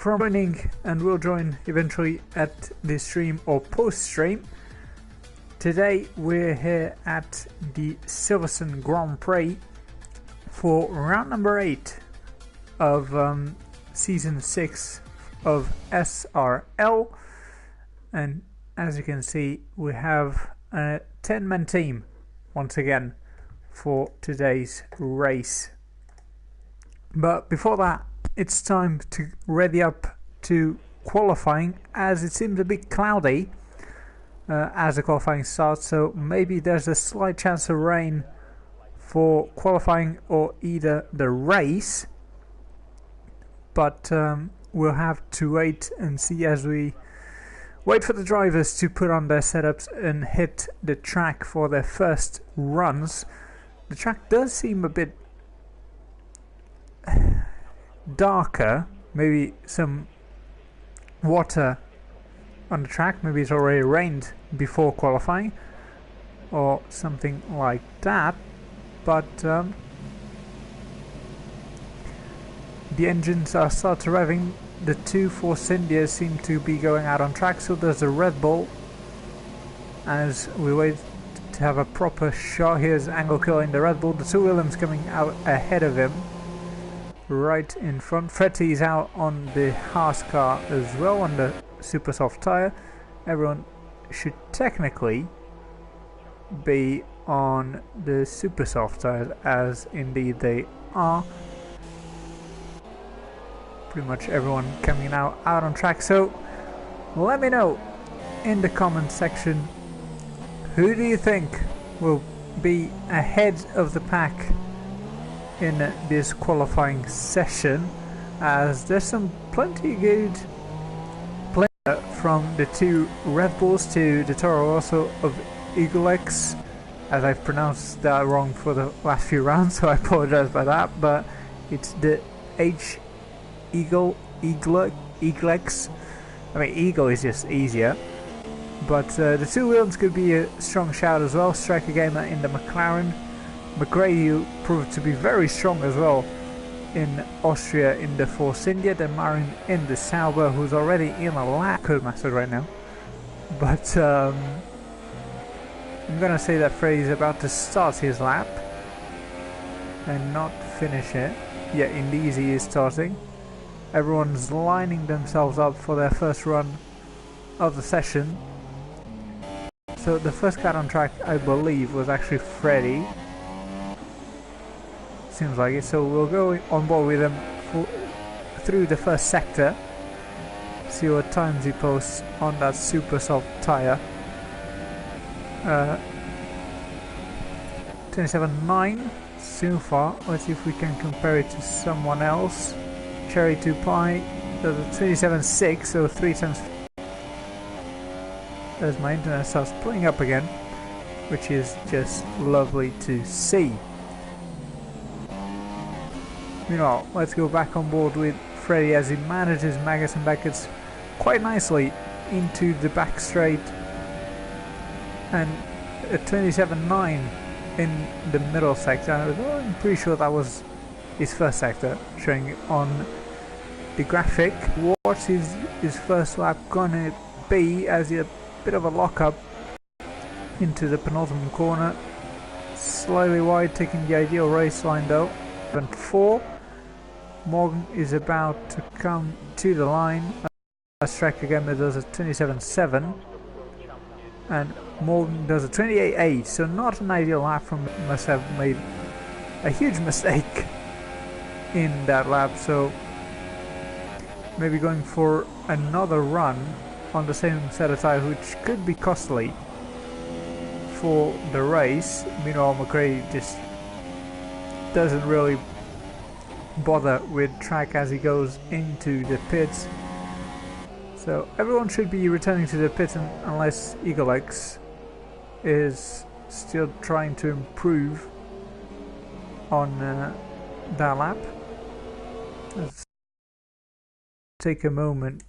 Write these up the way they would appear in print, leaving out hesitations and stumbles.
from joining, and will join eventually at the stream or post-stream. Today we're here at the Silverstone Grand Prix for round number 8 of season 6 of SRL, and as you can see we have a 10-man team once again for today's race. But before that, it's time to ready up to qualifying, as it seems a bit cloudy as the qualifying starts, so maybe there's a slight chance of rain for qualifying or either the race, but we'll have to wait and see as we wait for the drivers to put on their setups and hit the track for their first runs. The track does seem a bit darker, maybe some water on the track, maybe it's already rained before qualifying or something like that, but the engines are started revving. The two Force Indias seem to be going out on track, so there's a Red Bull as we wait to have a proper shot. Here's Angle killing the Red Bull, the two Williams coming out ahead of him right in front. Fretty's out on the Haas car as well on the super soft tyre. Everyone should technically be on the super soft tyres, as indeed they are. Pretty much everyone coming out on track, so let me know in the comment section, who do you think will be ahead of the pack in this qualifying session, as there's some plenty good play from the two Red Bulls to the Toro Rosso of Eagle X, as I've pronounced that wrong for the last few rounds, so I apologize for that, but it's the Eagle X. I mean, Eagle is just easier, but the two Williams could be a strong shout as well. Striker Gamer in the McLaren, McGrady proved to be very strong as well in Austria in the Force India, then Marin in the Sauber, who's already in a lap. Codemaster right now, but I'm gonna say that Freddy's about to start his lap and not finish it. Yeah, indeed he is starting. Everyone's lining themselves up for their first run of the session. So the first cat on track, I believe, was actually Freddy. Seems like it, so we'll go on board with him through the first sector, see what times he posts on that super soft tyre. 27.9 so far. Let's see if we can compare it to someone else. Cherry 2 Pie does a 27.6, so 3 times. As my internet starts playing up again, which is just lovely to see. Meanwhile, let's go back on board with Freddy as he manages Magus and Beckett's quite nicely into the back straight, and a 27.9 in the middle sector. I'm pretty sure that was his first sector, showing on the graphic. What is his first lap gonna be, as he a bit of a lock-up into the penultimate corner, slightly wide, taking the ideal race line though. 4. Morgan is about to come to the line. Striker again does a 27.7, and Morgan does a 28.8, so not an ideal lap from him. Must have made a huge mistake in that lap, so maybe going for another run on the same set of tires, which could be costly for the race. Meanwhile, McRae just doesn't really bother with track as he goes into the pits, so everyone should be returning to the pits unless Eagle X is still trying to improve on that lap. Let's take a moment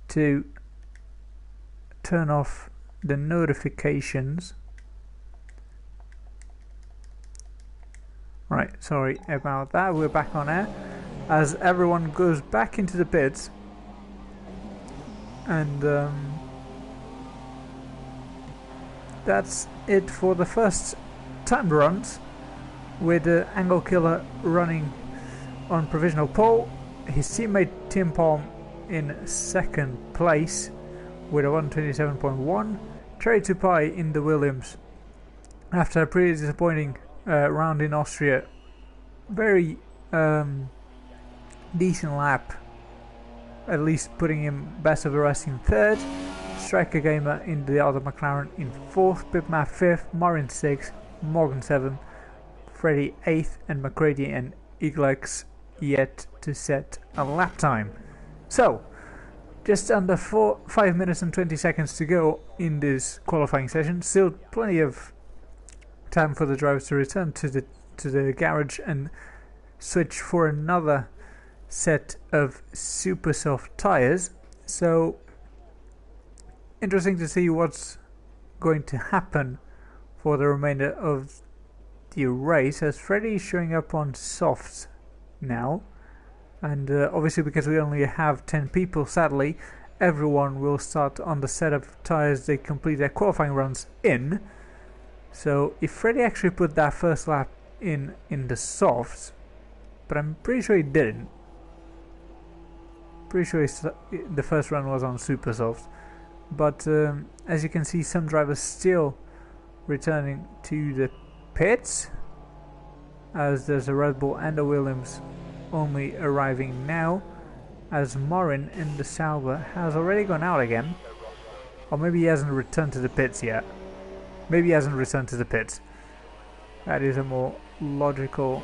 to turn off the notifications. Right, sorry about that, we're back on air. as everyone goes back into the pits, and that's it for the first time runs, with Angle Killer running on provisional pole, his teammate Tim Palm in second place with a 127.1, Trey Tupai in the Williams after a pretty disappointing round in Austria. Very decent lap, at least putting him best of the rest in third. Striker Gamer in the other McLaren in fourth, Pipmap fifth, Marin sixth, Morgan seventh, Freddie 8th, and McCready and Eaglex yet to set a lap time. So, just under 5 minutes and 20 seconds to go in this qualifying session. Still plenty of time for the drivers to return to the garage and switch for another set of super soft tires. So, interesting to see what's going to happen for the remainder of the race, as Freddie is showing up on softs now, and obviously because we only have 10 people, sadly everyone will start on the set of tyres they complete their qualifying runs in. So if Freddie actually put that first lap in the softs, but I'm pretty sure he didn't. Pretty sure the first run was on super softs, but as you can see, some drivers still returning to the pits, as there's a Red Bull and a Williams only arriving now, as Morin in the Sauber has already gone out again, or maybe he hasn't returned to the pits yet. Maybe he hasn't returned to the pits. That is a more logical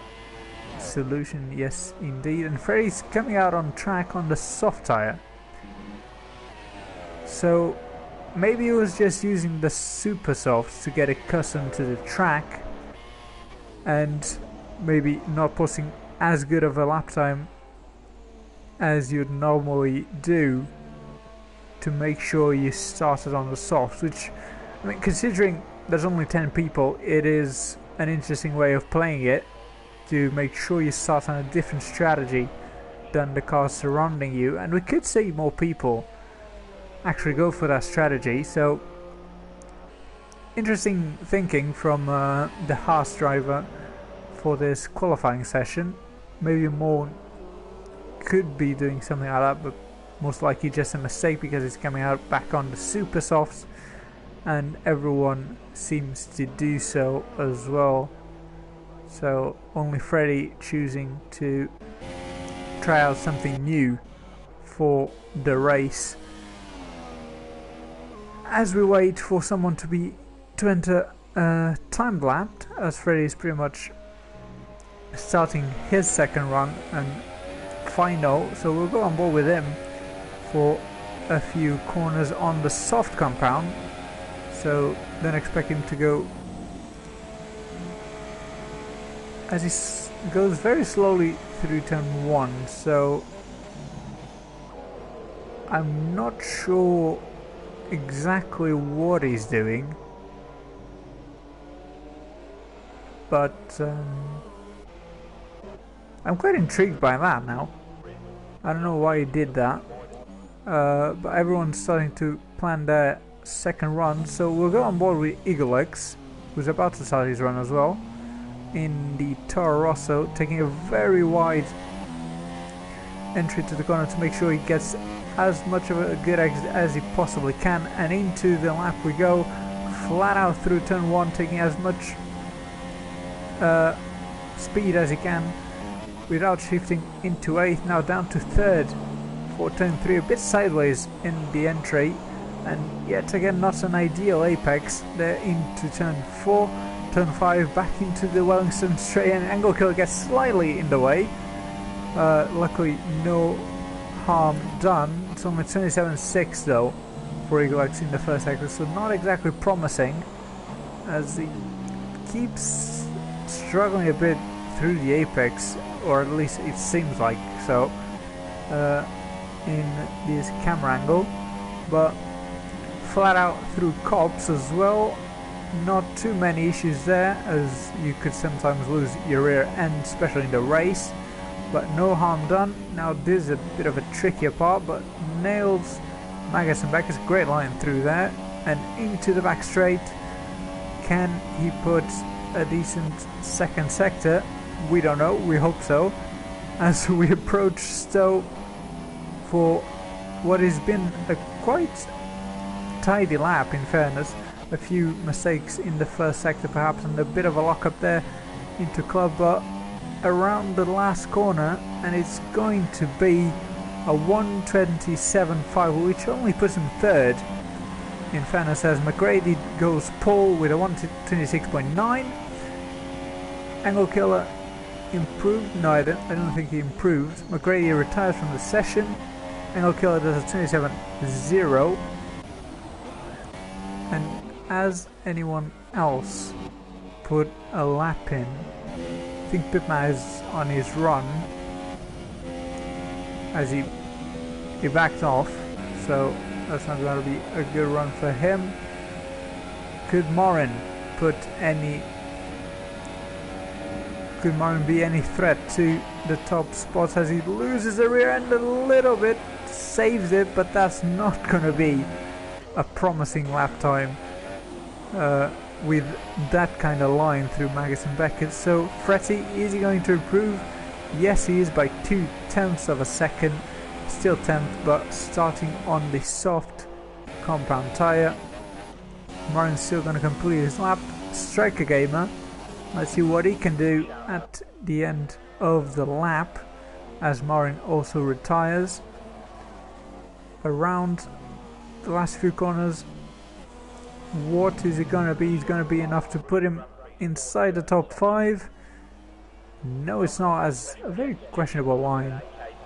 solution, yes indeed. And Freddie's coming out on track on the soft tyre, so maybe he was just using the super softs to get accustomed to the track, and maybe not posting as good of a lap time as you'd normally do to make sure you started on the softs, which, I mean, considering there's only 10 people, it is an interesting way of playing it, to make sure you start on a different strategy than the cars surrounding you. And we could see more people actually go for that strategy, so interesting thinking from the Haas driver for this qualifying session. Maybe more could be doing something like that, but most likely just a mistake because it's coming out back on the super softs, and everyone seems to do so as well. So only Freddie choosing to try out something new for the race. As we wait for someone to enter time lapped, as Freddie is pretty much starting his second run and final, so we'll go on board with him for a few corners on the soft compound. So then expect him to go, as he goes very slowly through turn 1, so I'm not sure exactly what he's doing, but I'm quite intrigued by that now. I don't know why he did that, but everyone's starting to plan their second run, so we'll go on board with Eaglex, who's about to start his run as well, in the Toro Rosso, taking a very wide entry to the corner to make sure he gets as much of a good exit as he possibly can, and into the lap we go, flat out through turn 1, taking as much speed as he can without shifting into 8th, now down to 3rd for turn 3, a bit sideways in the entry, and yet again not an ideal apex. There into turn 4, turn 5 back into the Wellington straight, and Angle Killer gets slightly in the way. Luckily no harm done. It's only 27.6 though for Eaglex in the first sector, so not exactly promising, as he keeps struggling a bit through the apex, or at least it seems like so in this camera angle, but flat out through cops as well. Not too many issues there, as you could sometimes lose your rear end, especially in the race, but no harm done. Now this is a bit of a trickier part, but nails Magus and Beckers. Great line through there and into the back straight. Can he put a decent second sector? We don't know, we hope so. As we approach Stowe for what has been a quite tidy lap, in fairness. A few mistakes in the first sector perhaps, and a bit of a lock up there into club, but around the last corner, and it's going to be a 1:27.5, which only puts him third, in fairness, as McGrady goes pole with a 1:26.9. Angle Killer improved. No, I don't think he improved. McGrady retires from the session. Angle Killer does a 27.0. And as anyone else put a lap in, I think Pipma is on his run as he backed off, so that's not going to be a good run for him. Could Morin be any threat to the top spots as he loses the rear end a little bit, saves it, but that's not going to be a promising lap time with that kind of line through Magus and Beckett. So Fretty, is he going to improve? Yes, he is, by 0.2 of a second, still 10th, but starting on the soft compound tyre. Morin's still going to complete his lap. Striker Gamer, let's see what he can do at the end of the lap as Morin also retires. Around the last few corners, what is it going to be? It's going to be enough to put him inside the top 5. No, it's not, as a very questionable line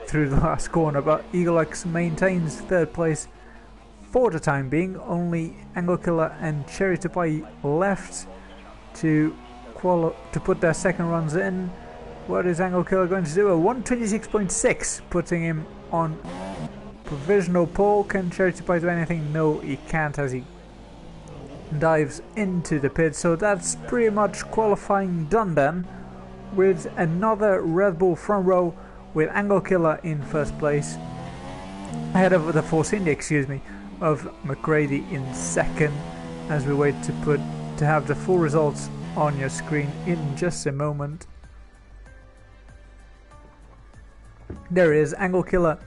through the last corner, but Eagle X maintains third place for the time being. Only Angle Killer and Cherry Tupai left to put their second runs in. What is Angle Killer going to do? A 1:26.6, putting him on provisional pole. Can Cherry Tupai do anything? No, he can't, as he dives into the pit. So that's pretty much qualifying done then, with another Red Bull front row with Angle Killer in first place, ahead of the Force India, of McGrady in second, as we wait to have the full results on your screen in just a moment. There is Angle Killer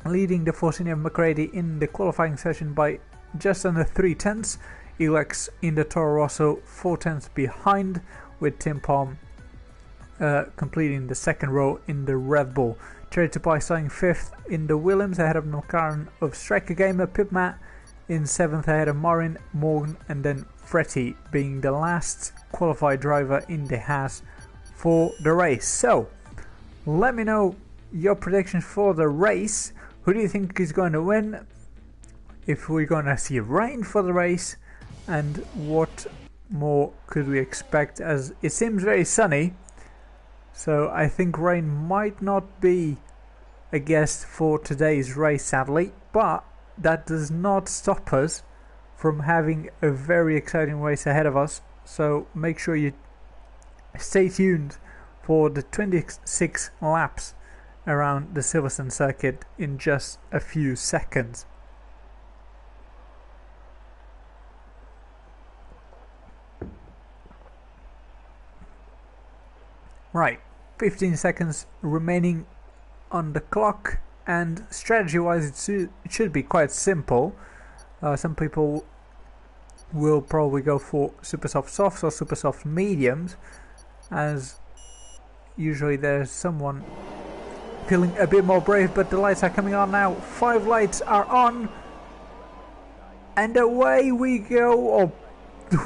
leading the Force India of McGrady in the qualifying session by just under 0.3. Elex in the Toro Rosso 0.4 behind, with Tim Palm completing the second row in the Red Bull. Cherry Tupai starting 5th in the Williams, ahead of McLaren of Striker Gamer. Pipmat in 7th, ahead of Morin, Morgan, and then Fretty being the last qualified driver in the Haas for the race. So let me know your predictions for the race. Who do you think is going to win? If we're going to see rain for the race, and what more could we expect, as it seems very sunny. So I think rain might not be a guest for today's race, sadly, but that does not stop us from having a very exciting race ahead of us. So make sure you stay tuned for the 26 laps around the Silverstone circuit in just a few seconds. Right, 15 seconds remaining on the clock, and strategy wise it should be quite simple. Some people will probably go for super soft softs or super soft mediums, as usually there's someone feeling a bit more brave, but the lights are coming on now. 5 lights are on, and away we go, or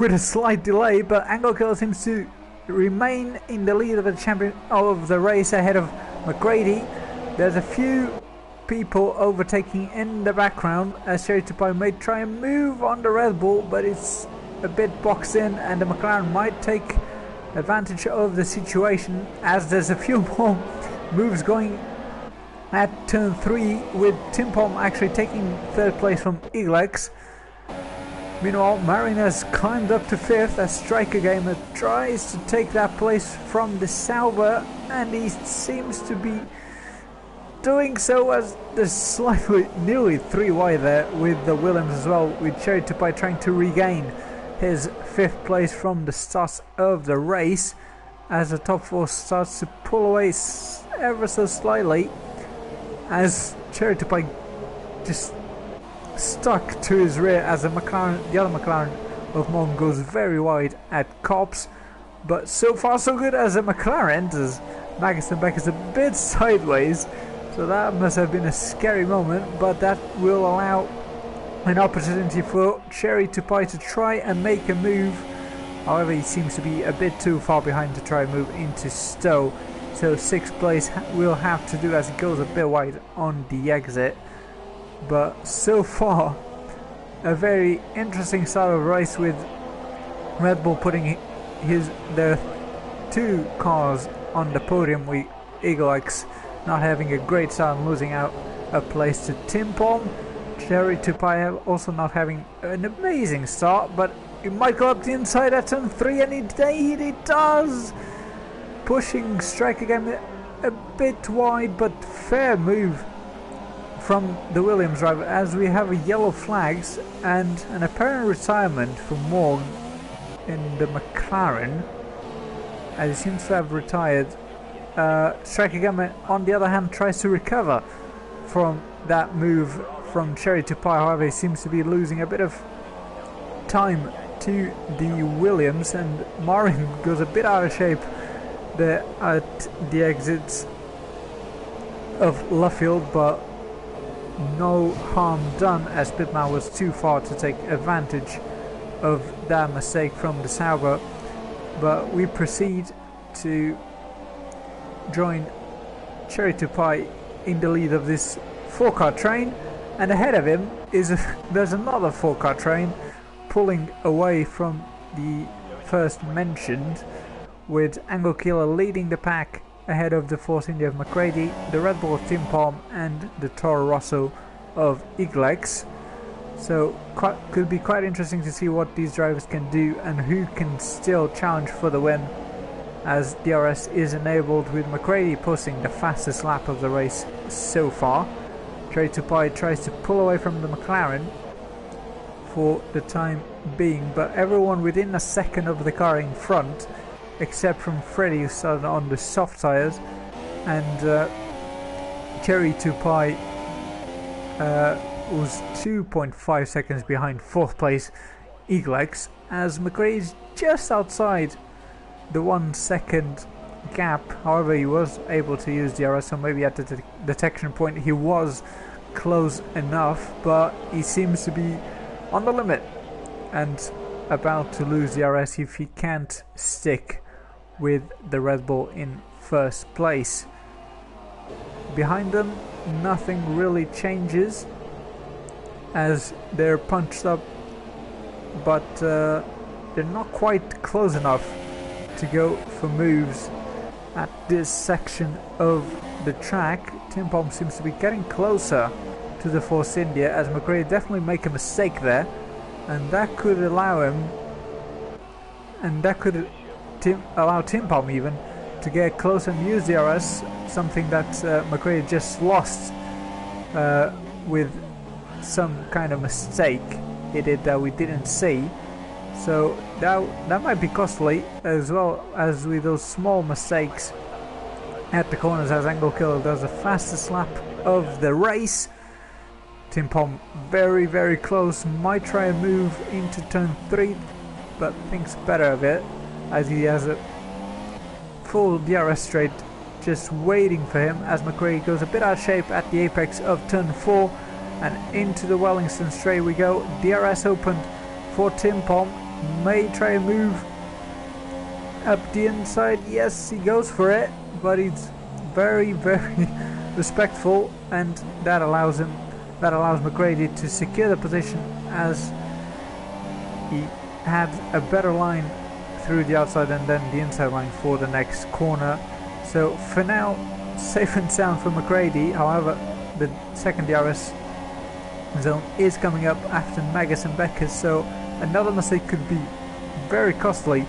with a slight delay, but Angle Killer seems to remain in the lead of the champion of the race, ahead of McGrady. There's a few people overtaking in the background, as Cherry Tupai may try and move on the Red Bull, but it's a bit boxed in, and the McLaren might take advantage of the situation, as there's a few more moves going at turn 3, with Tim Palm actually taking third place from Elex. Meanwhile, Marin has climbed up to 5th as Striker Gamer tries to take that place from the Sauber, and he seems to be doing so as there's slightly, nearly 3 wide there with the Williams as well, with Cherry Tupai trying to regain his 5th place from the start of the race as the top 4 starts to pull away ever so slightly as Cherry Tupai just stuck to his rear as the other McLaren of Mon goes very wide at Copse. But so far so good as the McLaren enters Magnussen Beckers a bit sideways, so that must have been a scary moment, but that will allow an opportunity for Cherry Tupai to try and make a move. However, he seems to be a bit too far behind to try and move into Stowe, so 6th place will have to do as he goes a bit wide on the exit. But so far a very interesting start of the race, with Red Bull putting their 2 cars on the podium, with Eagle X not having a great start and losing out a place to Tim Palm. Cherry Tupai also not having an amazing start, but he might go up the inside at turn 3, and he does, pushing Striker Game a bit wide, but fair move from the Williams driver as we have a yellow flags and an apparent retirement for Morg in the McLaren, as he seems to have retired. Striker Game on the other hand tries to recover from that move from Cherry Tupai, however he seems to be losing a bit of time to the Williams, and Marin goes a bit out of shape there at the exits of Luffield, but no harm done as Pitman was too far to take advantage of that mistake from the Sauber. But we proceed to join Cherry Tupai in the lead of this 4-car train, and ahead of him is there's another 4-car train pulling away from the first mentioned, with Angle Killer leading the pack ahead of the Force India of McCready, the Red Bull of Tim Palm and the Toro Rosso of Iglex. So could be quite interesting to see what these drivers can do and who can still challenge for the win, as DRS is enabled, with McCready posting the fastest lap of the race so far. Cherry Tupai tries to pull away from the McLaren for the time being, but everyone within a second of the car in front, except from Freddy, who started on the soft tyres, and Cherry Tupai was 2.5 seconds behind 4th place Eaglex, as McRae is just outside the 1 second gap. However, he was able to use DRS, so maybe at the detection point he was close enough, but he seems to be on the limit and about to lose DRS if he can't stick with the Red Bull in 1st place. Behind them, nothing really changes as they're punched up, but they're not quite close enough to go for moves at this section of the track. Tim Palm seems to be getting closer to the Force India, as McRae definitely make a mistake there, and that could allow him, and that could allow Tim Palm even to get close and use DRS, something that McRae just lost with some kind of mistake he did that we didn't see. So that might be costly, as well as with those small mistakes at the corners, as Angle Killer does the fastest lap of the race. Tim Palm very, very close, might try and move into turn 3, but thinks better of it, as he has a full DRS straight just waiting for him, as McRae goes a bit out of shape at the apex of turn 4, and into the Wellington straight we go. DRS opened for Tim Palm, may try and move up the inside. Yes, he goes for it, but he's very, very respectful, and that allows McGrady to secure the position, as he had a better line through the outside and then the inside line for the next corner. So for now, safe and sound for McGrady. However, the second DRS zone is coming up after Magus and Beckers, so another mistake could be very costly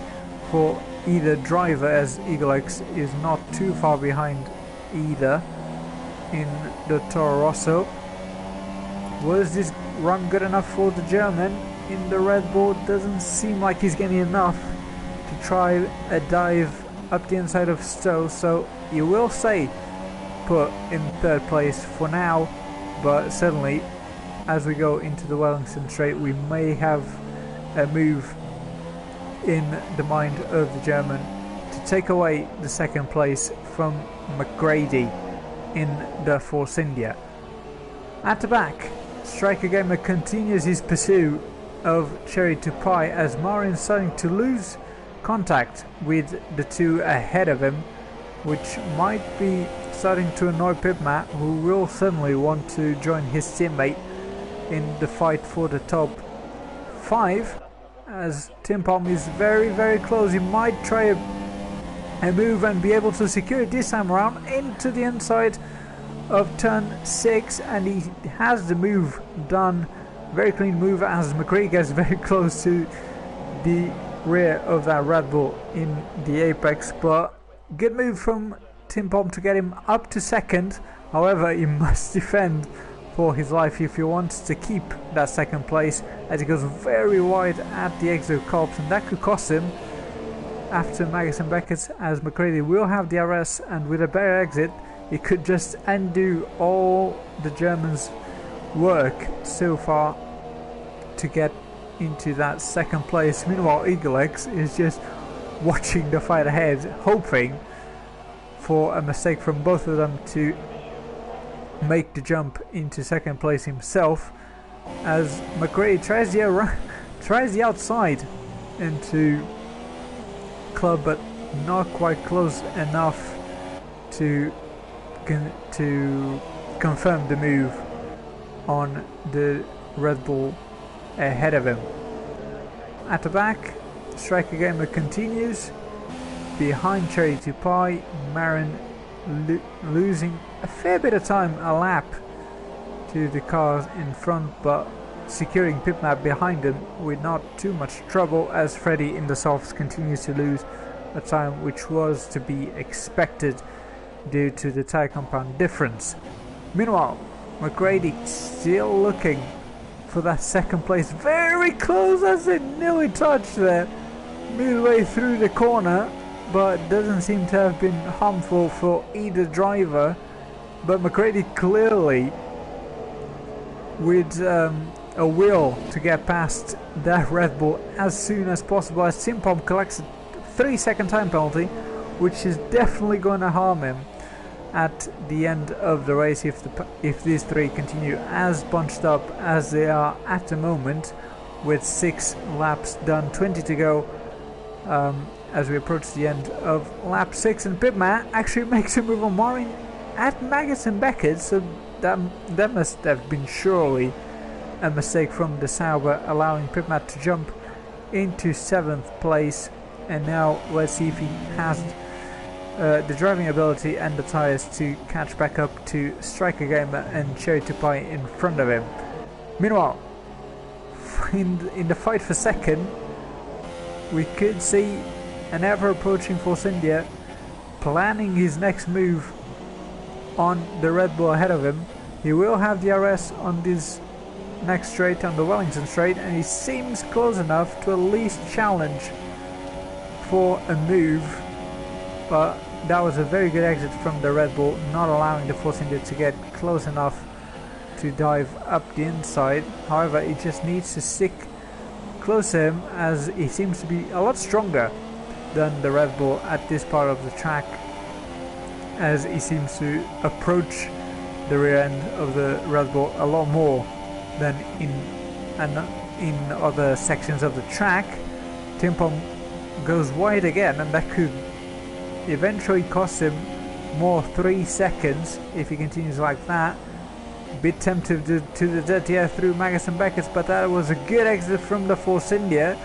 for either driver, as Eagle X is not too far behind either in the Toro Rosso. Was this run good enough for the German in the Red Bull? Doesn't seem like he's getting enough to try a dive up the inside of Stowe, so you will say put in third place for now, but certainly as we go into the Wellington Straight we may have a move in the mind of the German to take away the second place from McGrady in the Force India. At the back, Striker Gamer continues his pursuit of Cherry to Pie as Marin's starting to lose contact with the two ahead of him, which might be starting to annoy Pipmat, who will certainly want to join his teammate in the fight for the top 5, as Tim Palm is very close. He might try a move and be able to secure it this time around into the inside of turn 6, and he has the move done. Very clean move as McCree gets very close to the rear of that Red Bull in the apex, but good move from Tim Palm to get him up to second. However, he must defend for his life if he wants to keep that second place, as he goes very wide at the exit of Kolbs, and that could cost him after Magus and Beckett, as McCready will have the RS, and with a better exit he could just undo all the Germans' work so far to get into that second place. Meanwhile, Eagle X is just watching the fight ahead, hoping for a mistake from both of them to make the jump into second place himself, as McRae tries the outside into Club, but not quite close enough to confirm the move on the Red Bull ahead of him. At the back, Striker Gamer continues behind Cherry to Pie. Marin losing a fair bit of time, a lap to the cars in front, but securing pit map behind them with not too much trouble, as Freddy in the softs continues to lose a time which was to be expected due to the tyre compound difference. Meanwhile, McGrady still looking for that second place, very close as it nearly touched there midway through the corner, but doesn't seem to have been harmful for either driver. But McGrady clearly with a will to get past that Red Bull as soon as possible, as Tim Palm collects a 3-second time penalty, which is definitely going to harm him at the end of the race if these three continue as bunched up as they are at the moment, with 6 laps done, 20 to go as we approach the end of lap 6. And Pipman actually makes a move on Marin at Magus and Beckett, so that must have been surely a mistake from the Sauber, allowing Pipman to jump into 7th place. And now let's see if he has the driving ability and the tyres to catch back up to Striker Gamer and Cherry to Pie in front of him. Meanwhile, in the fight for second, we could see an ever approaching Force India planning his next move on the Red Bull ahead of him. He will have the RS on this next straight, on the Wellington straight, and he seems close enough to at least challenge for a move, but that was a very good exit from the Red Bull, not allowing the Force India to get close enough to dive up the inside. However, he just needs to stick close to him, as he seems to be a lot stronger than the Red Bull at this part of the track, as he seems to approach the rear end of the Red Bull a lot more than in other sections of the track. Tim Palm goes wide again, and that could eventually cost him more 3 seconds if he continues like that. Bit tempted to the dirty air through Magus and Beckett, but that was a good exit from the Force India.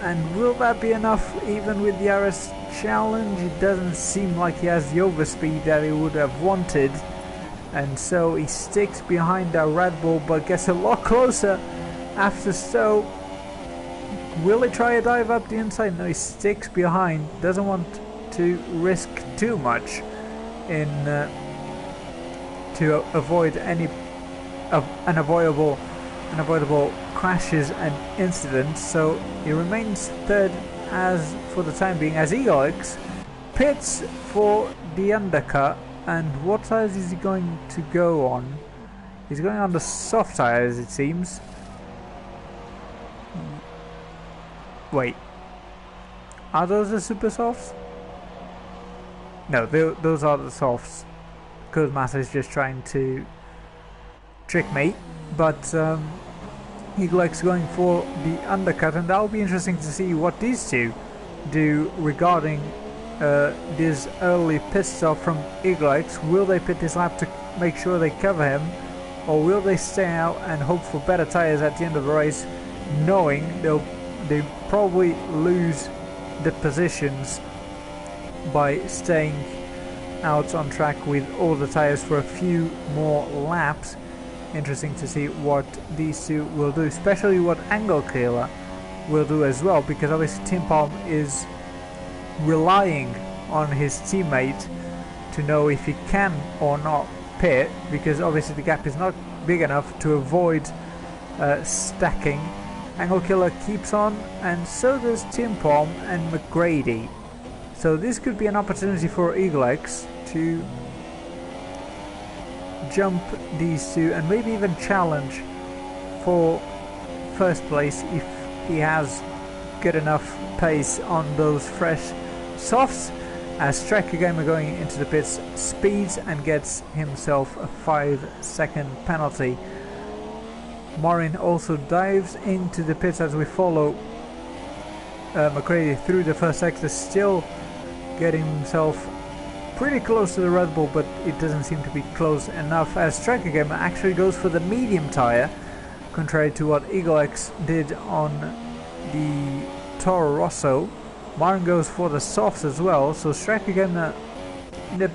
And will that be enough even with the RS challenge? It doesn't seem like he has the overspeed that he would have wanted, and so he sticks behind that Red Bull but gets a lot closer after Stowe Will he try a dive up the inside? No, he sticks behind. Doesn't want to risk too much in to avoid any unavoidable crashes and incidents. So he remains third as for the time being, as Eaglex pits for the undercut. And what tires is he going to go on? He's going on the soft tires, it seems. Wait, are those the super softs? No, those are the softs. Codemaster is just trying to trick me, but Eaglex going for the undercut, and that'll be interesting to see what these two do regarding this early pit stop from Eaglex. Will they pit this lap to make sure they cover him, or will they stay out and hope for better tires at the end of the race, knowing they probably lose the positions by staying out on track with all the tires for a few more laps. Interesting to see what these two will do, especially what Angle Killer will do as well, because obviously Tim Palm is relying on his teammate to know if he can or not pit, because obviously the gap is not big enough to avoid stacking. Angle Killer keeps on, and so does Tim Palm and McGrady. So this could be an opportunity for Eaglex to jump these two and maybe even challenge for first place if he has good enough pace on those fresh softs, as Striker Gamer going into the pits speeds and gets himself a 5-second penalty. Morin also dives into the pits as we follow McCready through the first sector, still getting himself pretty close to the Red Bull, but it doesn't seem to be close enough, as Striker Gamer actually goes for the medium tire, contrary to what Eaglex did on the Toro Rosso. Morin goes for the softs as well, so Striker Gamer in a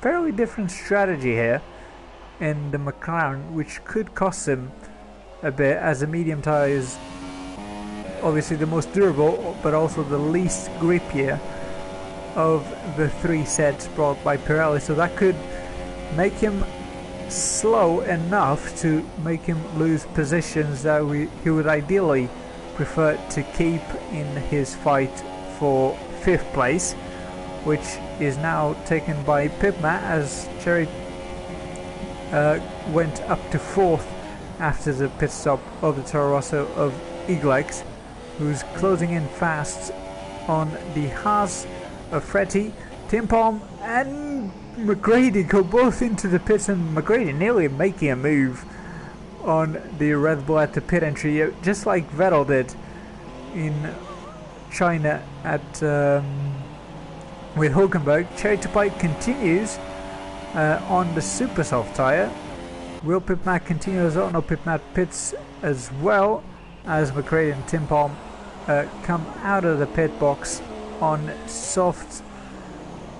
fairly different strategy here in the McLaren, which could cost him a bit, as the medium tire is obviously the most durable but also the least grippier of the three sets brought by Pirelli, so that could make him slow enough to make him lose positions that he would ideally prefer to keep in his fight for 5th place, which is now taken by Pipma, as Cherry went up to 4th after the pit stop of the Toro Rosso of Eaglex, who's closing in fast on the Haas of Fretty. Tim Palm and McGrady go both into the pits, and McGrady nearly making a move on the Red Bull at the pit entry, just like Vettel did in China at with Hulkenberg. Cherry to Pipe continues on the super soft tyre. Will Pipmat continue as well? No, Pipmat pits as well, as McCready and Tim Palm come out of the pit box on soft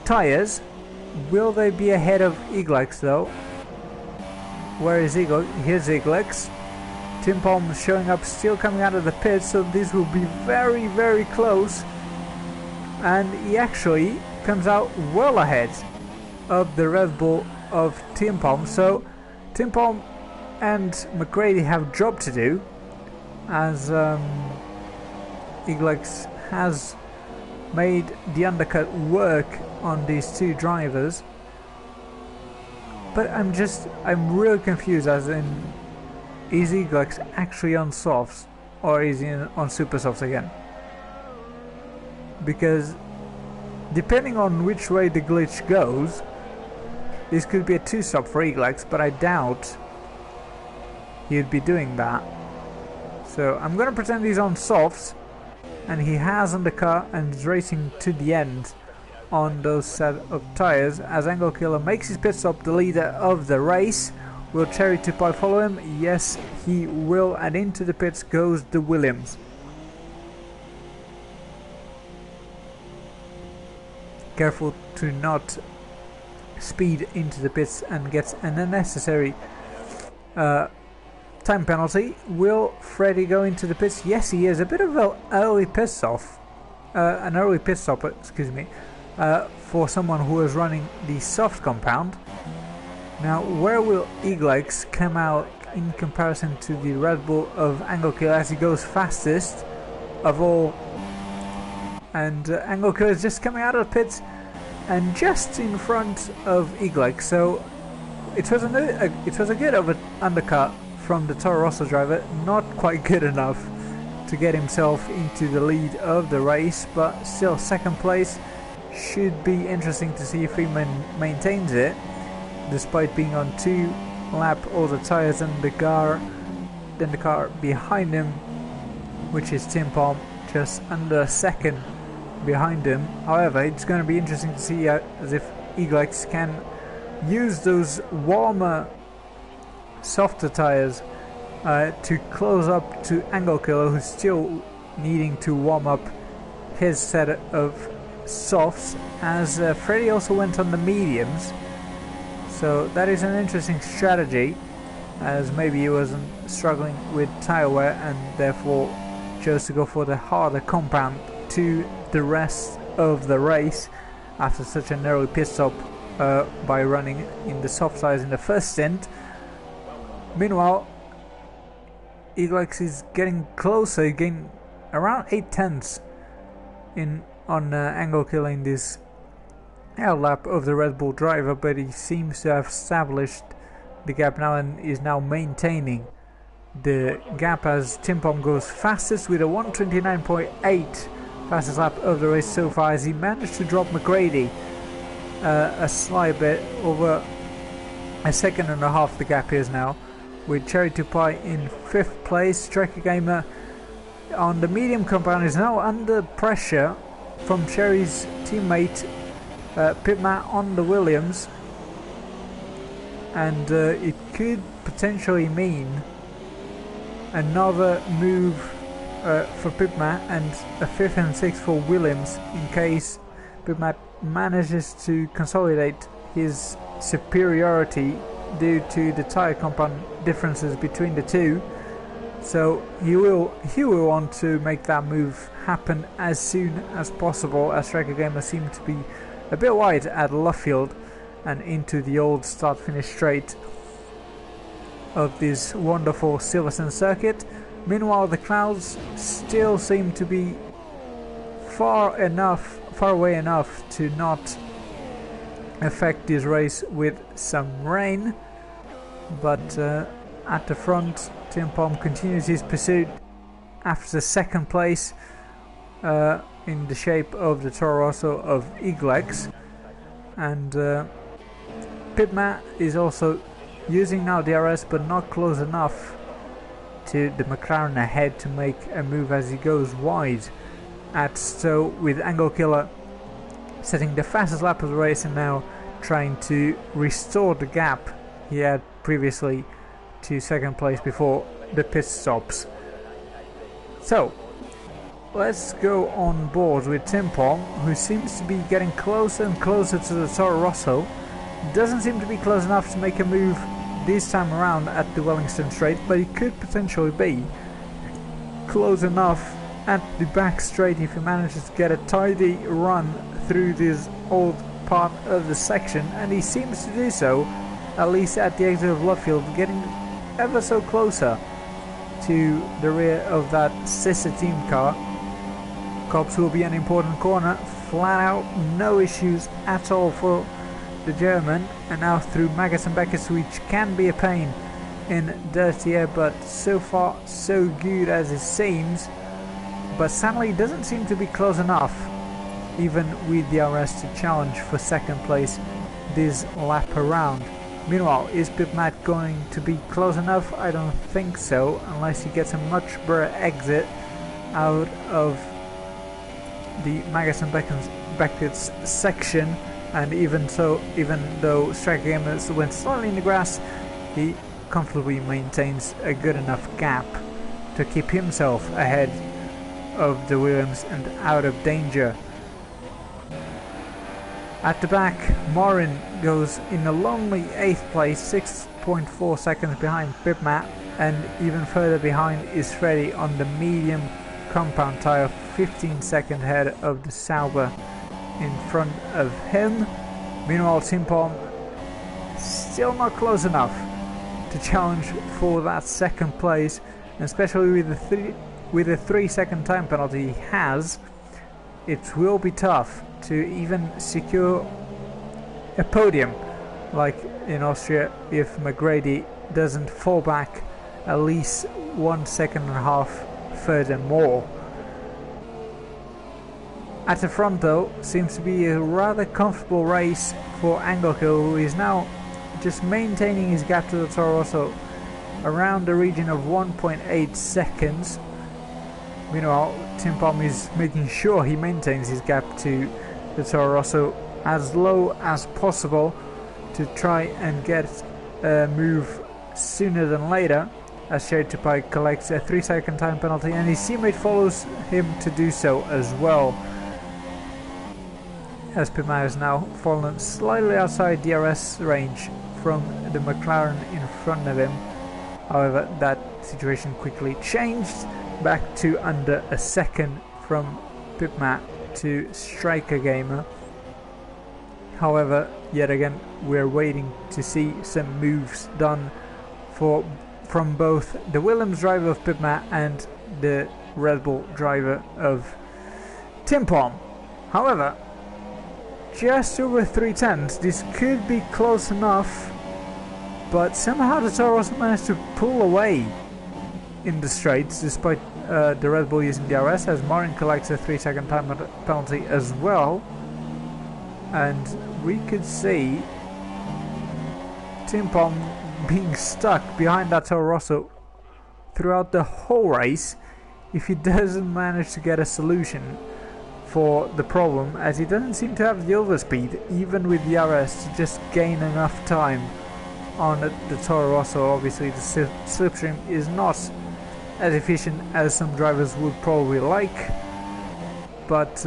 tyres. Will they be ahead of Eaglex though? Where is Eaglex? Here's Eaglex. Tim Palm showing up, still coming out of the pit, so this will be very, very close. And he actually comes out well ahead of the Red Bull of Tim Palm. So Tim Palm and McGrady have job to do, as Eaglex has made the undercut work on these two drivers. But I'm really confused, as in, is Eaglex actually on softs or is he on super softs again? Because depending on which way the glitch goes, this could be a 2-stop for Eaglex, but I doubt he'd be doing that. So I'm gonna pretend he's on softs, and he has undercut and is racing to the end on those set of tyres, as Angle Killer makes his pit stop, the leader of the race. Will Cherry to Pipe follow him? Yes, he will, and into the pits goes the Williams. Careful to not speed into the pits and get an unnecessary time penalty. Will Freddy go into the pits? Yes, he is. A bit of an early pit stop. Excuse me, for someone who is running the soft compound. Now, where will Eaglex come out in comparison to the Red Bull of Anglekill as he goes fastest of all? And Anglekill is just coming out of the pits and just in front of Eaglex. So it was a good undercut from the Toro Rosso driver, not quite good enough to get himself into the lead of the race, but still second place. Should be interesting to see if he maintains it, despite being on 2 lap older tyres than the car behind him, which is Tim Palm, just under a second behind him. However, it's going to be interesting to see as if Eaglex can use those warmer, softer tyres to close up to Anglekill, who's still needing to warm up his set of softs, as Freddy also went on the mediums. So that is an interesting strategy, as maybe he wasn't struggling with tyre wear and therefore chose to go for the harder compound to the rest of the race after such a narrow pit stop by running in the soft tyres in the first stint. Meanwhile, Eaglex is getting closer, getting around 8/10 on Anglekill in this air lap of the Red Bull driver, but he seems to have established the gap now and is now maintaining the gap as Tim Pom goes fastest with a 1:29.8, fastest lap of the race so far, as he managed to drop McGrady a slight bit, over a second and a half the gap is now, with Cherry Tupai in 5th place. Striker Gamer on the medium compound is now under pressure from Cherry's teammate Pitmat on the Williams, and it could potentially mean another move for Pitmat and a 5th and 6th for Williams in case Pitmat manages to consolidate his superiority due to the tyre compound differences between the two. So he will want to make that move happen as soon as possible, as Striker Gamer seemed to be a bit wide at Luffield and into the old start-finish straight of this wonderful Silverstone circuit. Meanwhile, the clouds still seem to be far away enough to not affect this race with some rain, but at the front, Tim Palm continues his pursuit after second place in the shape of the Toro Rosso of Eaglex, and Pitmat is also using now DRS, but not close enough to the McLaren ahead to make a move as he goes wide at Stowe, with Anglekill setting the fastest lap of the race and now trying to restore the gap he had previously to second place before the pit stops. So let's go on board with Tim Palm, who seems to be getting closer and closer to the Toro Rosso. Doesn't seem to be close enough to make a move this time around at the Wellington Straight, but he could potentially be close enough at the back straight if he manages to get a tidy run through this old part of the section, and he seems to do so, at least at the exit of Luffield, getting ever so closer to the rear of that sister team car. Cops will be an important corner, flat out, no issues at all for the German, and now through Maggotts and Beckett, which can be a pain in dirty air, but so far so good as it seems. But sadly doesn't seem to be close enough, even with the DRS, to challenge for second place this lap around. Meanwhile, is Pitmat going to be close enough? I don't think so, unless he gets a much better exit out of the Maggotts and Beckett's section. And even though Striker Gamers went slightly in the grass, he comfortably maintains a good enough gap to keep himself ahead of the Williams and out of danger. At the back, Morin goes in a lonely 8th place, 6.4 seconds behind Pitmat, and even further behind is Freddy on the medium compound tyre, 15-second ahead of the Sauber in front of him. Meanwhile, Tim Palm still not close enough to challenge for that second place, and especially with the 3-second time penalty he has, it will be tough to even secure a podium like in Austria if McGrady doesn't fall back at least 1.5 seconds furthermore. At the front though, seems to be a rather comfortable race for Angelkill, who is now just maintaining his gap to the Toro Rosso around the region of 1.8 seconds. Meanwhile, Tim Palm is making sure he maintains his gap to the Toro Rosso as low as possible to try and get a move sooner than later, as Shade Tupai collects a 3-second time penalty and his teammate follows him to do so as well. As Pima has now fallen slightly outside DRS range from the McLaren in front of him. However, that situation quickly changed back to under a second from Pipma to Striker Gamer. However, yet again, we're waiting to see some moves done from both the Williams driver of Pipma and the Red Bull driver of Tim Palm. However, just over 3/10, this could be close enough, but somehow the Toro Rosso managed to pull away in the straights despite the Red Bull using DRS, as Marin collects a 3-second time penalty as well. And we could see Tim Palm being stuck behind that Toro Rosso throughout the whole race if he doesn't manage to get a solution for the problem, as he doesn't seem to have the overspeed even with the DRS to just gain enough time on the Toro Rosso. Obviously the slipstream is not as efficient as some drivers would probably like, but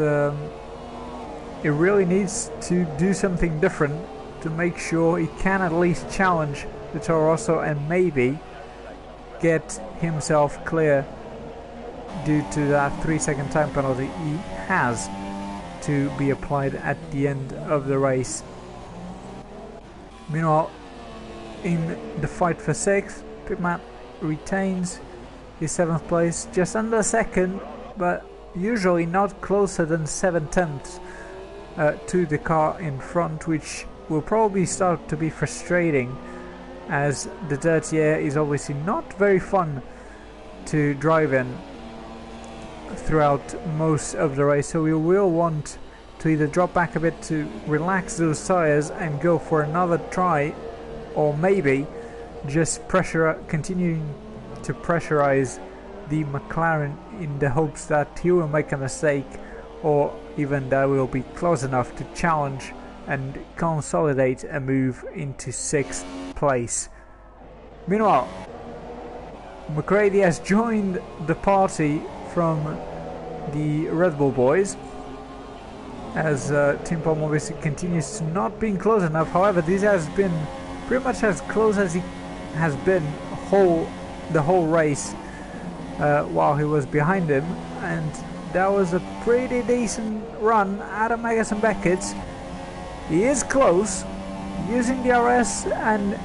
it really needs to do something different to make sure he can at least challenge the Toro Rosso and maybe get himself clear due to that 3-second time penalty he has to be applied at the end of the race. Meanwhile, in the fight for 6th, Pipman retains his 7th place, just under a second, but usually not closer than 7/10 to the car in front, which will probably start to be frustrating, as the dirty air is obviously not very fun to drive in throughout most of the race, so we will want to either drop back a bit to relax those tires and go for another try, or maybe just continuing to pressurize the McLaren in the hopes that he will make a mistake, or even that will be close enough to challenge and consolidate a move into 6th place. Meanwhile, McGrady has joined the party from the Red Bull boys, as Tim Palm obviously continues to not being close enough. However, this has been pretty much as close as he has been the whole race while he was behind him, and that was a pretty decent run out of Magnussen Beckett. He is close using the RS, and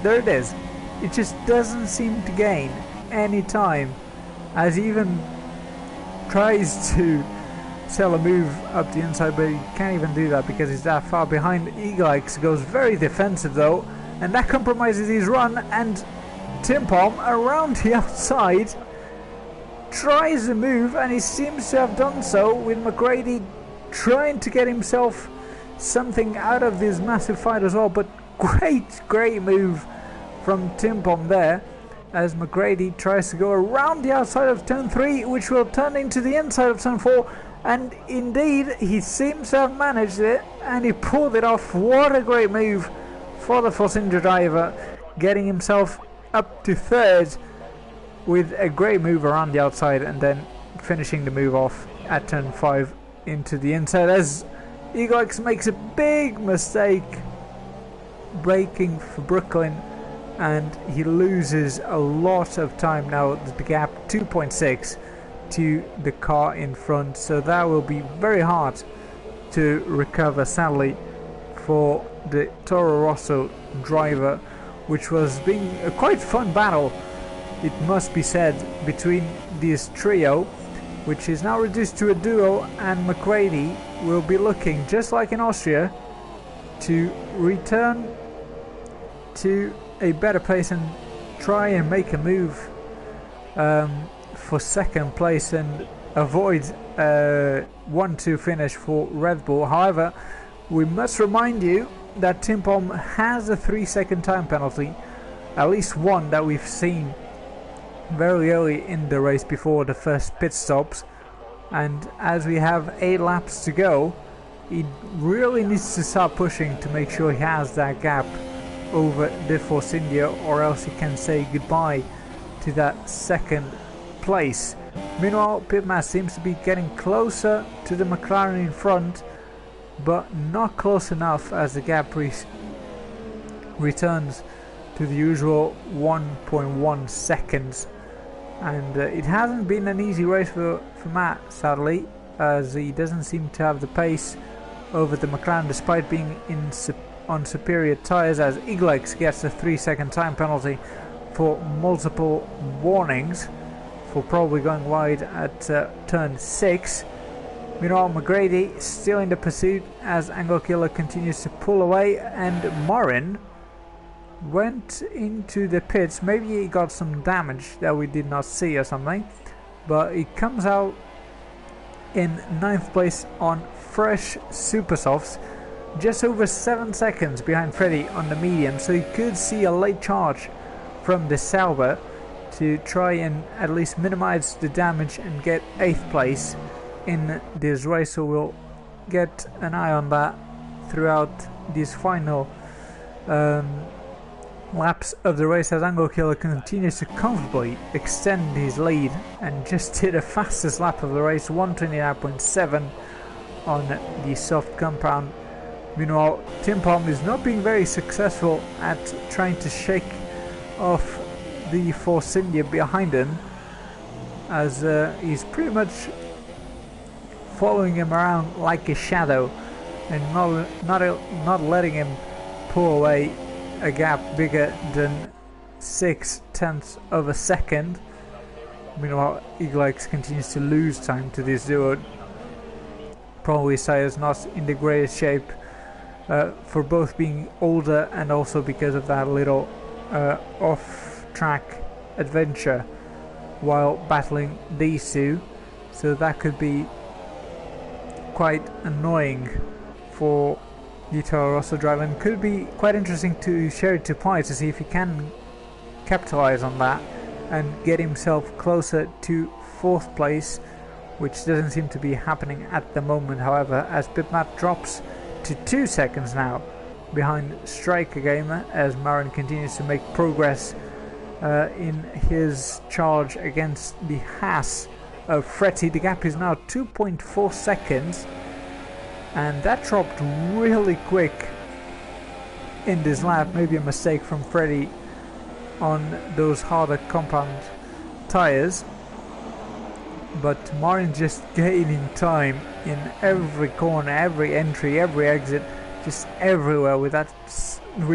there it is. It just doesn't seem to gain any time, as he even tries to sell a move up the inside, but he can't even do that because he's that far behind. Eagle X goes very defensive though, and that compromises his run, and Tim Palm around the outside tries the move, and he seems to have done so, with McGrady trying to get himself something out of this massive fight as well. But great move from Tim Palm there, as McGrady tries to go around the outside of turn 3, which will turn into the inside of turn 4, and indeed he seems to have managed it, and he pulled it off. What a great move for the Force India driver, getting himself up to 3rd with a great move around the outside, and then finishing the move off at turn 5 into the inside, as Eagle X makes a big mistake braking for Brooklyn and he loses a lot of time now. The gap 2.6 to the car in front, so that will be very hard to recover, sadly, for the Toro Rosso driver, which was being a quite fun battle, it must be said, between this trio, which is now reduced to a duo, and McGrady will be looking, just like in Austria, to return to a better place and try and make a move for second place and avoid a 1-2 finish for Red Bull. However, we must remind you that Tim Palm has a 3-second time penalty, at least one that we've seen very early in the race before the first pit stops, and as we have 8 laps to go, he really needs to start pushing to make sure he has that gap over the Force India, or else he can say goodbye to that second place. Meanwhile, Pitmas seems to be getting closer to the McLaren in front, but not close enough, as the gap returns to the usual 1.1 seconds. And it hasn't been an easy race for Matt, sadly, as he doesn't seem to have the pace over the McLaren despite being on superior tyres, as Iglex gets a 3-second time penalty for multiple warnings for probably going wide at turn 6. Meanwhile, McGrady still in the pursuit as Angle Killer continues to pull away, and Morin went into the pits. Maybe he got some damage that we did not see or something, but he comes out in 9th place on fresh super softs, just over 7 seconds behind Freddy on the medium, so you could see a late charge from the Sauber to try and at least minimize the damage and get 8th place in this race. So we'll get an eye on that throughout these final laps of the race, as Angle Killer continues to comfortably extend his lead and just did the fastest lap of the race, 129.7 on the soft compound. Meanwhile, Tim Palm is not being very successful at trying to shake off the Force India behind him, as he's pretty much following him around like a shadow and not letting him pull away a gap bigger than 0.6 of a second. Meanwhile, Iglex continues to lose time to this duo. Probably Saya's not in the greatest shape for both being older and also because of that little off-track adventure while battling these two. So that could be quite annoying for the Toro Rosso driver, and could be quite interesting to share it to Prix to see if he can capitalize on that and get himself closer to 4th place, which doesn't seem to be happening at the moment. However, as Pitmat drops to 2 seconds now behind Striker Gamer, as Marin continues to make progress in his charge against the Haas of Fretty. The gap is now 2.4 seconds, and that dropped really quick in this lap. Maybe a mistake from Freddy on those harder compound tyres, but Marin just gaining time in every corner, every entry, every exit, just everywhere with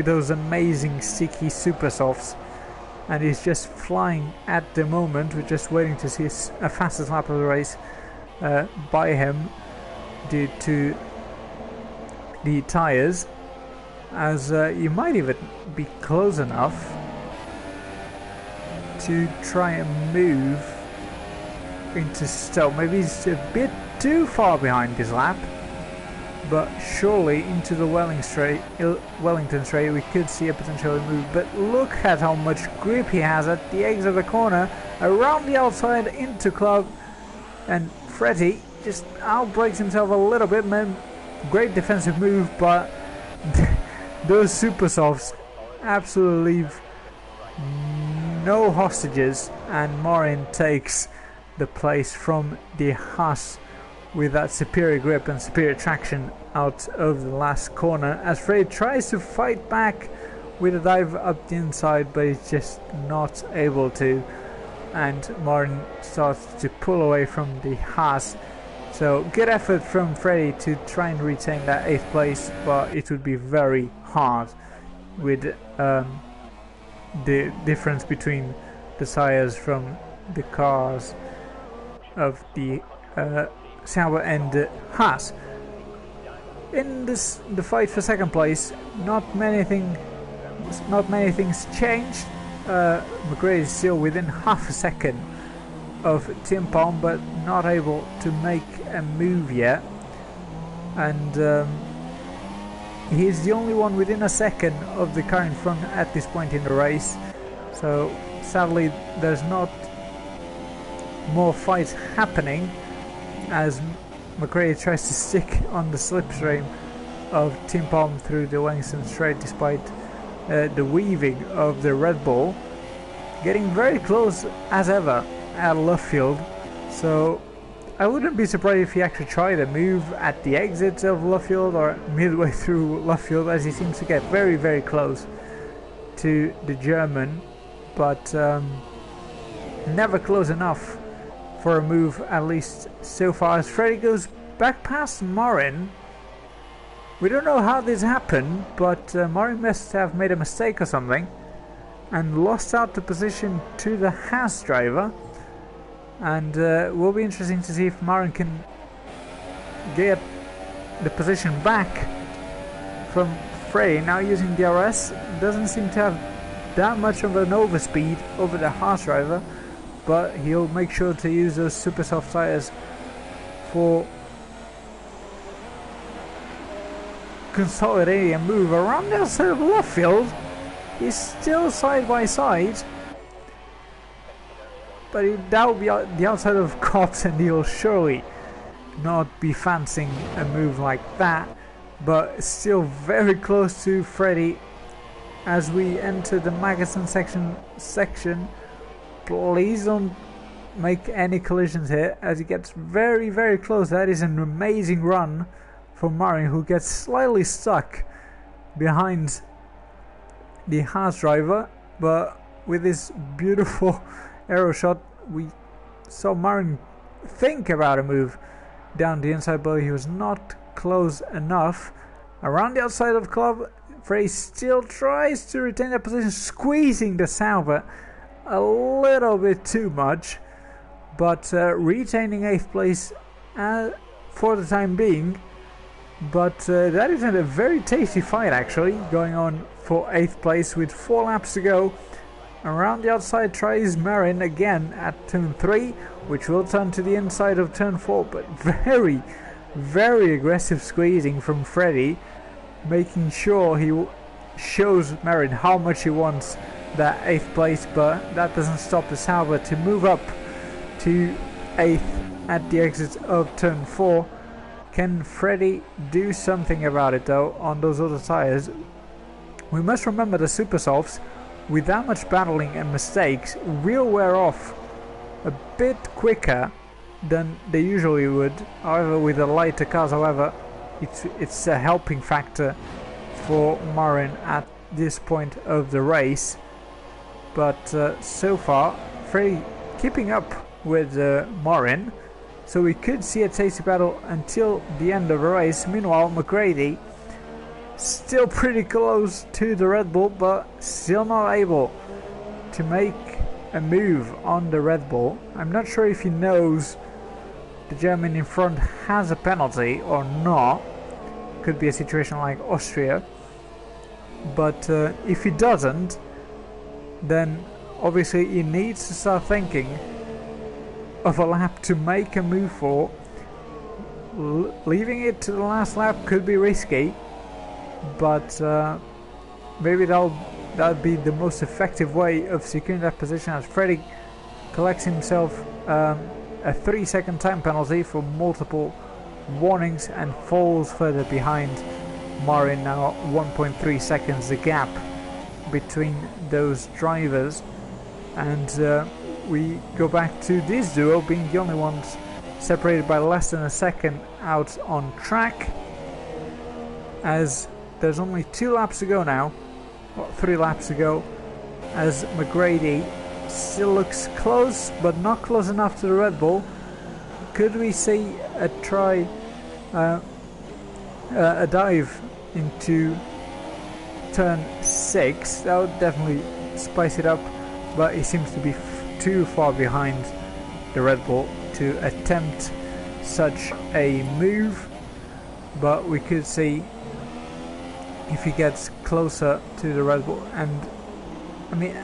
those amazing sticky super softs, and he's just flying at the moment. We're just waiting to see a fastest lap of the race by him due to the tyres, as you might even be close enough to try and move into Stowe. Maybe he's a bit too far behind this lap, but surely into the Wellington straight we could see a potential move. But look at how much grip he has at the exit of the corner, around the outside into Club, and Freddy just outbreaks himself a little bit. Man, great defensive move, but those super softs absolutely leave no hostages, and Morin takes the place from the Haas with that superior grip and superior traction out of the last corner, as Freddy tries to fight back with a dive up the inside, but he's just not able to, and Martin starts to pull away from the Haas. So good effort from Freddie to try and retain that 8th place, but it would be very hard with the difference between the tires from the cars of the Sauber and the Haas. In the fight for 2nd place, not many things changed. McRae is still within half a second of Tim Palm, but not able to make a move yet, and he is the only one within a second of the car in front at this point in the race. So sadly there's not more fights happening as McRae tries to stick on the slipstream of Tim Palm through the Wellington Straight despite the weaving of the Red Bull, getting very close as ever at Luffield. So I wouldn't be surprised if he actually tried a move at the exit of Luffield or midway through Luffield, as he seems to get very, very close to the German, but never close enough for a move, at least so far. As Freddie goes back past Morin, we don't know how this happened, but Morin must have made a mistake or something and lost out the position to the Haas driver. And will be interesting to see if Morin can get the position back from Freddie. Now using DRS, doesn't seem to have that much of an overspeed over the Haas driver, but he'll make sure to use those super soft tires for consolidating a move around the outside of Luffield. He's still side by side, but that will be the outside of Cops, and he'll surely not be fancying a move like that, but still very close to Freddie as we enter the Magnussen section. Please don't make any collisions here as he gets very, very close. That is an amazing run for Morin, who gets slightly stuck behind the Haas driver, but with this beautiful aero shot we saw Morin think about a move down the inside, but he was not close enough. Around the outside of Club, Frey still tries to retain that position, squeezing the Sauber a little bit too much, but retaining 8th place for the time being. But that is a very tasty fight actually going on for 8th place with 4 laps to go. Around the outside tries Marin again at turn 3, which will turn to the inside of turn 4, but very, very aggressive squeezing from Freddie, making sure he shows Marin how much he wants that 8th place, but that doesn't stop the Sauber to move up to 8th at the exit of turn 4. Can Freddie do something about it though on those other tyres? We must remember the super softs, with that much battling and mistakes, will wear off a bit quicker than they usually would. However, with the lighter cars, however, it's a helping factor for Marin at this point of the race. But so far, Freddie keeping up with Marin, so we could see a tasty battle until the end of the race. Meanwhile, McGrady still pretty close to the Red Bull, but still not able to make a move on the Red Bull. I'm not sure if he knows the German in front has a penalty or not. Could be a situation like Austria, but if he doesn't, then obviously he needs to start thinking of a lap to make a move for. Leaving it to the last lap could be risky, but maybe that'll be the most effective way of securing that position, as Freddie collects himself a 3-second time penalty for multiple warnings and falls further behind Marin. Now 1.3 seconds the gap between those drivers, and we go back to this duo being the only ones separated by less than a second out on track, as there's only 2 laps to go now what, 3 laps to go, as McGrady still looks close, but not close enough to the Red Bull. Could we see a dive into turn 6? That would definitely spice it up, but he seems to be too far behind the Red Bull to attempt such a move, but we could see if he gets closer to the Red Bull. And I mean,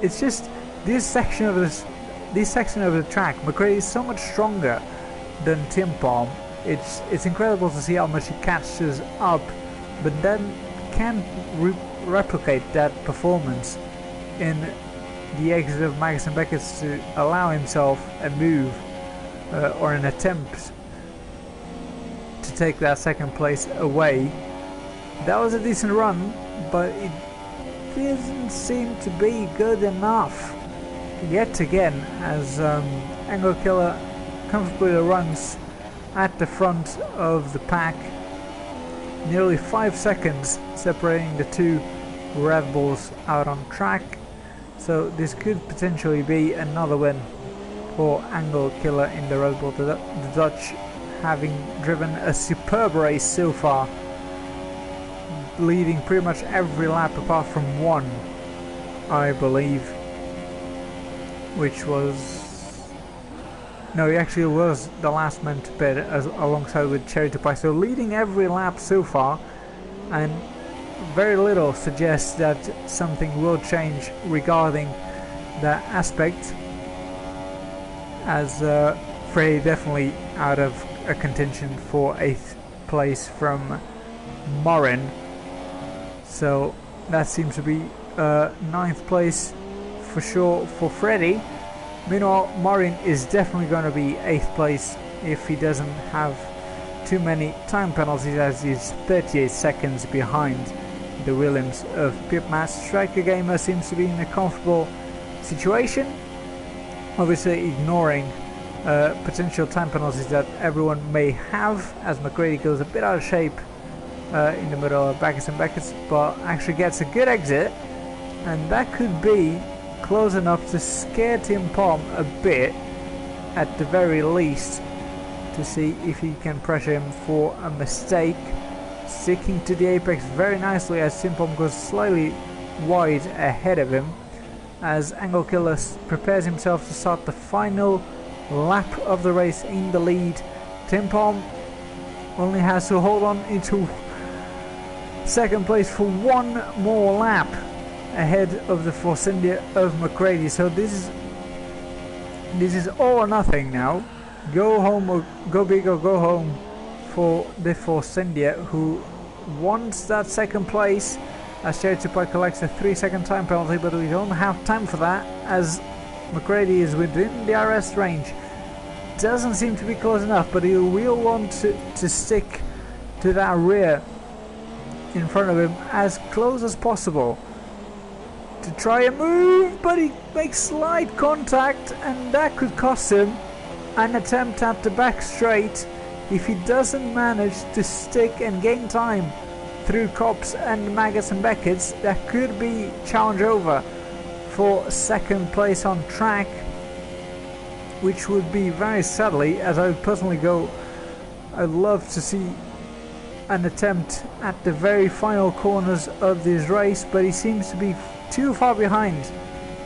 it's just this section of the track, McRae is so much stronger than Tim Palm. It's incredible to see how much he catches up, but then can't replicate that performance in the exit of Magnussen Beckett to allow himself a move or an attempt to take that second place away. That was a decent run, but it doesn't seem to be good enough yet again, as Angle Killer comfortably runs at the front of the pack, nearly 5 seconds separating the 2 Red Bulls out on track. So this could potentially be another win for Angle Killer in the Red Bull. The Dutch having driven a superb race so far, leading pretty much every lap apart from one, I believe, which was... no, he actually was the last man to pit alongside with Cherry to Pie. So leading every lap so far, and very little suggests that something will change regarding that aspect, as Frey definitely out of a contention for 8th place from Morin. So that seems to be 9th place for sure for Freddy. Meanwhile, Morin is definitely going to be 8th place if he doesn't have too many time penalties, as he's 38 seconds behind the Williams of Pipmat. Striker Gamer seems to be in a comfortable situation, obviously ignoring potential time penalties that everyone may have, as McGrady goes a bit out of shape in the middle of Beckett and Beckett, but actually gets a good exit, and that could be close enough to scare Tim Palm a bit at the very least, to see if he can pressure him for a mistake. Sticking to the apex very nicely as Tim Palm goes slightly wide ahead of him, as Angle Killer prepares himself to start the final lap of the race in the lead. Tim Palm only has to hold on into second place for one more lap ahead of the Force India of McCready. So this is all or nothing now. Go home or go big or go home for the Force India, who wants that second place, as Cherry Tupai collects a 3-second time penalty, but we don't have time for that, as McCready is within the RS range. Doesn't seem to be close enough, but he will want to stick to that rear in front of him as close as possible to try a move, but he makes slight contact, and that could cost him an attempt at the back straight if he doesn't manage to stick and gain time through Cops and Maggots and Beckett's. That could be challenge over for second place on track, which would be very sadly, as I would personally go, I'd love to see an attempt at the very final corners of this race, but he seems to be too far behind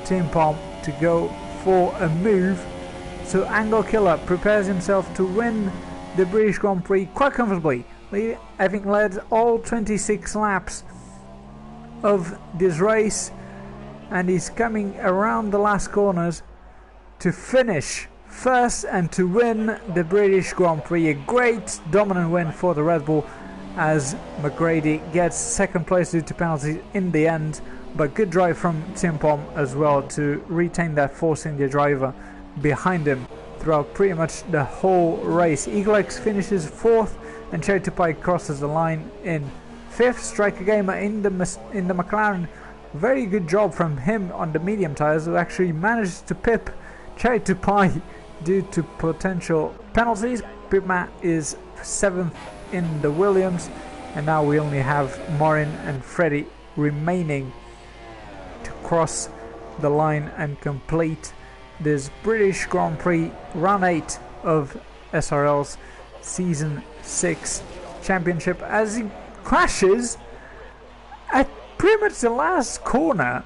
Tim Palm to go for a move. So Angle Killer prepares himself to win the British Grand Prix quite comfortably, having led all 26 laps of this race, and he's coming around the last corners to finish first and to win the British Grand Prix. A great dominant win for the Red Bull, as McGrady gets second place due to penalties in the end, but good drive from Tim Palm as well to retain that Force India driver behind him throughout pretty much the whole race. Eagle X finishes 4th, and Cherry Tupai crosses the line in 5th. Striker Gamer in the McLaren, very good job from him on the medium tyres, who actually managed to pip Cherry Tupai due to potential penalties. Pipmat is 7th in the Williams, and now we only have Morin and Freddy remaining to cross the line and complete this British Grand Prix Round 8 of SRL's Season 6 Championship, as he crashes at pretty much the last corner,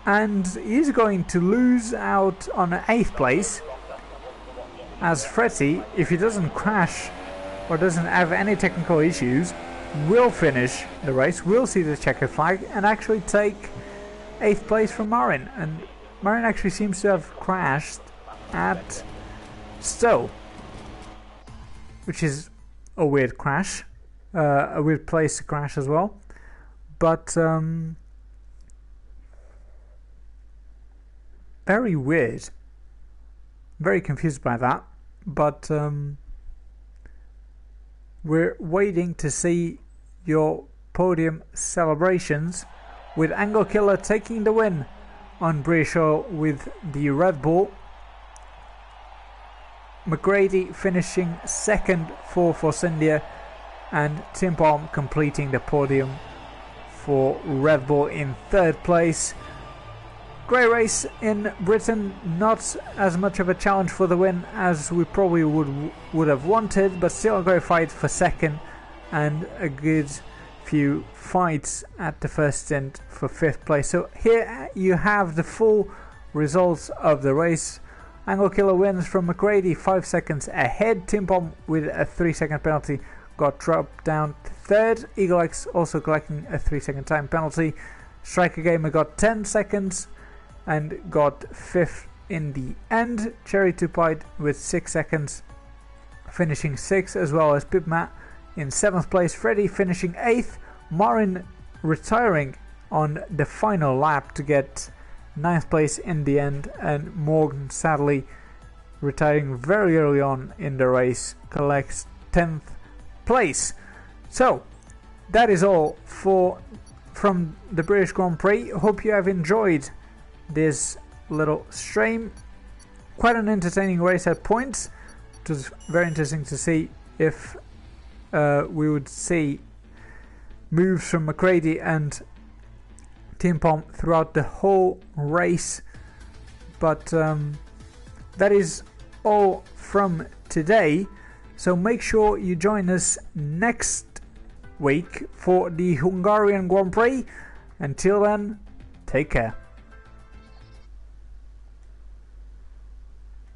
and he's going to lose out on 8th place, as Freddie, if he doesn't crash or doesn't have any technical issues, will finish the race, will see the checkered flag and actually take 8th place from Marin. And Marin actually seems to have crashed at Stowe, which is a weird crash, a weird place to crash as well, but very weird, very confused by that, but we're waiting to see your podium celebrations, with Angle Killer taking the win on British Oil with the Red Bull, McGrady finishing second for Force India, and Tim Palm completing the podium for Red Bull in 3rd place. Great race in Britain, not as much of a challenge for the win as we probably would have wanted, but still a great fight for 2nd, and a good few fights at the first stint for 5th place. So here you have the full results of the race. Angle Killer wins from McGrady 5 seconds ahead. Tim Palm with a 3-second penalty got dropped down to 3rd. Eagle X also collecting a 3-second time penalty. Striker Gamer got 10 seconds and got 5th in the end. Cherry Tupide with 6 seconds finishing 6th, as well as Pipmat in 7th place. Freddy finishing 8th. Marin retiring on the final lap to get 9th place in the end, and Morgan sadly retiring very early on in the race collects 10th place. So that is all from the British Grand Prix. Hope you have enjoyed this little stream. Quite an entertaining race at points. It was very interesting to see if we would see moves from McGrady and Tim Palm throughout the whole race, but that is all from today. So make sure you join us next week for the Hungarian Grand Prix. Until then, take care.